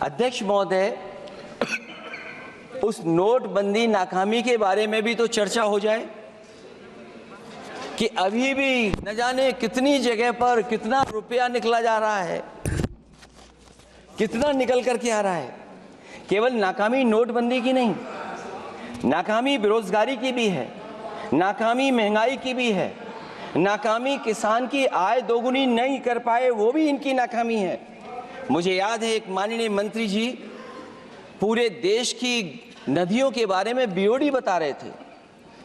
अध्यक्ष महोदय, उस नोटबंदी नाकामी के बारे में भी तो चर्चा हो जाए कि अभी भी न जाने कितनी जगह पर कितना रुपया निकला जा रहा है, कितना निकल करके आ रहा है। केवल नाकामी नोटबंदी की नहीं, नाकामी बेरोजगारी की भी है, नाकामी महंगाई की भी है, नाकामी किसान की आय दोगुनी नहीं कर पाए वो भी इनकी नाकामी है। मुझे याद है एक माननीय मंत्री जी पूरे देश की नदियों के बारे में बीओडी बता रहे थे,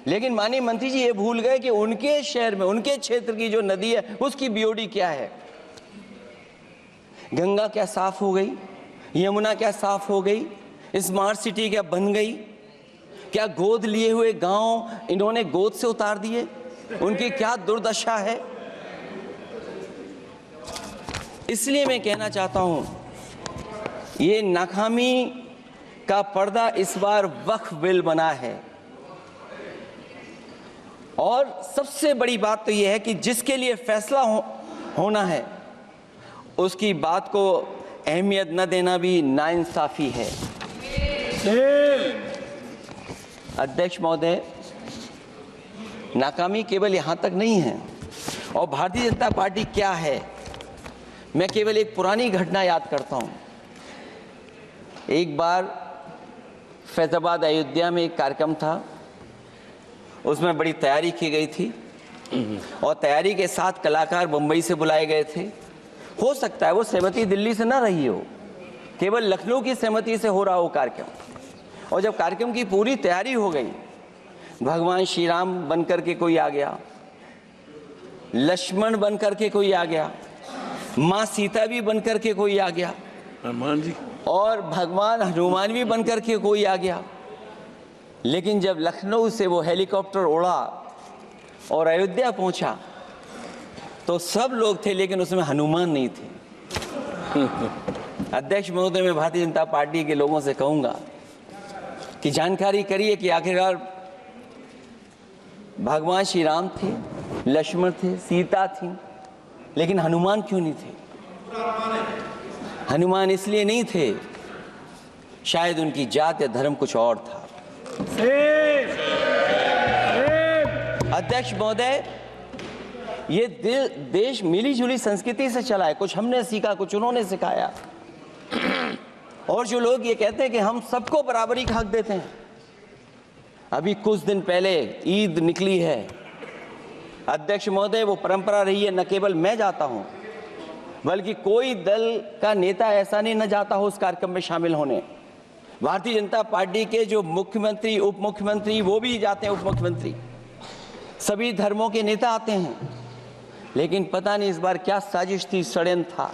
लेकिन माननीय मंत्री जी ये भूल गए कि उनके शहर में, उनके क्षेत्र की जो नदी है उसकी बीओडी क्या है। गंगा क्या साफ हो गई, यमुना क्या साफ हो गई, स्मार्ट सिटी क्या बन गई, क्या गोद लिए हुए गांव इन्होंने गोद से उतार दिए, उनकी क्या दुर्दशा है। इसलिए मैं कहना चाहता हूं, ये नाकामी का पर्दा इस बार वक्फ बिल बना है। और सबसे बड़ी बात तो यह है कि जिसके लिए फैसला होना है उसकी बात को अहमियत न देना भी नाइंसाफी है। अध्यक्ष महोदय, नाकामी केवल यहाँ तक नहीं है। और भारतीय जनता पार्टी क्या है, मैं केवल एक पुरानी घटना याद करता हूँ। एक बार फैजाबाद अयोध्या में एक कार्यक्रम था, उसमें बड़ी तैयारी की गई थी और तैयारी के साथ कलाकार मुंबई से बुलाए गए थे। हो सकता है वो सहमति दिल्ली से ना रही हो, केवल लखनऊ की सहमति से हो रहा हो कार्यक्रम। और जब कार्यक्रम की पूरी तैयारी हो गई, भगवान श्री राम बनकर के कोई आ गया, लक्ष्मण बनकर के कोई आ गया, माँ सीता भी बनकर के कोई आ गया, हनुमान जी, और भगवान हनुमान भी बनकर के कोई आ गया। लेकिन जब लखनऊ से वो हेलीकॉप्टर उड़ा और अयोध्या पहुंचा तो सब लोग थे, लेकिन उसमें हनुमान नहीं थे। अध्यक्ष महोदय, मैं भारतीय जनता पार्टी के लोगों से कहूंगा कि जानकारी करिए कि आखिरकार भगवान श्री राम थे, लक्ष्मण थे, सीता थी, लेकिन हनुमान क्यों नहीं थे? हनुमान इसलिए नहीं थे, शायद उनकी जात या धर्म कुछ और था। अध्यक्ष महोदय, ये देश मिली जुली संस्कृति से चला है। कुछ हमने सीखा, कुछ उन्होंने सिखाया। और जो लोग ये कहते हैं कि हम सबको बराबरी का हक देते हैं, अभी कुछ दिन पहले ईद निकली है। अध्यक्ष महोदय, वो परंपरा रही है, न केवल मैं जाता हूं बल्कि कोई दल का नेता ऐसा नहीं न जाता हो उस कार्यक्रम में शामिल होने। भारतीय जनता पार्टी के जो मुख्यमंत्री, उप मुख्यमंत्री, वो भी जाते हैं, उप मुख्यमंत्री, सभी धर्मों के नेता आते हैं। लेकिन पता नहीं इस बार क्या साजिश थी, षड्यंत्र था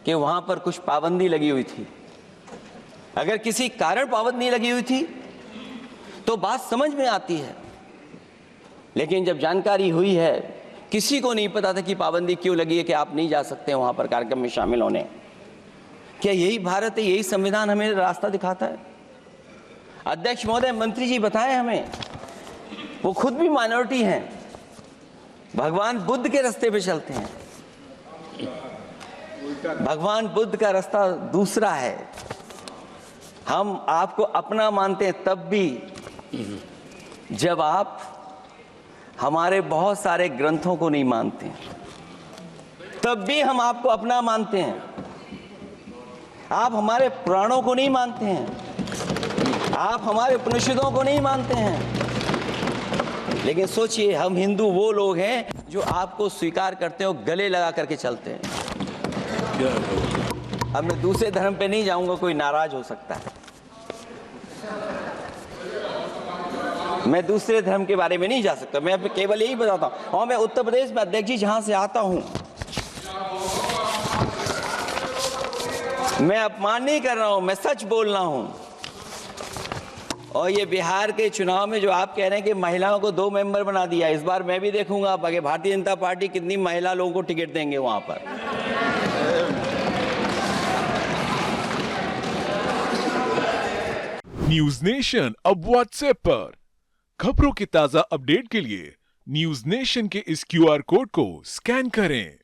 कि वहां पर कुछ पाबंदी लगी हुई थी। अगर किसी कारण पाबंदी लगी हुई थी तो बात समझ में आती है, लेकिन जब जानकारी हुई है, किसी को नहीं पता था कि पाबंदी क्यों लगी है कि आप नहीं जा सकते वहां पर कार्यक्रम में शामिल होने। क्या यही भारत है, यही संविधान हमें रास्ता दिखाता है? अध्यक्ष महोदय, मंत्री जी बताएं हमें, वो खुद भी माइनॉरिटी हैं, भगवान बुद्ध के रास्ते पे चलते हैं। भगवान बुद्ध का रास्ता दूसरा है। हम आपको अपना मानते हैं तब भी जब आप हमारे बहुत सारे ग्रंथों को नहीं मानते हैं, तब भी हम आपको अपना मानते हैं। आप हमारे पुराणों को नहीं मानते हैं, आप हमारे उपनिषदों को नहीं मानते हैं, लेकिन सोचिए, हम हिंदू वो लोग हैं जो आपको स्वीकार करते हैं और गले लगा करके चलते हैं। अब मैं दूसरे धर्म पे नहीं जाऊंगा, कोई नाराज हो सकता है। मैं दूसरे धर्म के बारे में नहीं जा सकता, मैं केवल यही बताता हूं। और मैं उत्तर प्रदेश में, अध्यक्ष जी, जहां से आता हूं, मैं अपमान नहीं कर रहा हूं, मैं सच बोल रहा हूं। और ये बिहार के चुनाव में जो आप कह रहे हैं कि महिलाओं को 2 मेंबर बना दिया, इस बार मैं भी देखूंगा आगे भारतीय जनता पार्टी कितनी महिला लोगों को टिकट देंगे वहां पर। न्यूज नेशन अब व्हाट्सएप पर खबरों की ताजा अपडेट के लिए न्यूज नेशन के इस QR कोड को स्कैन करें।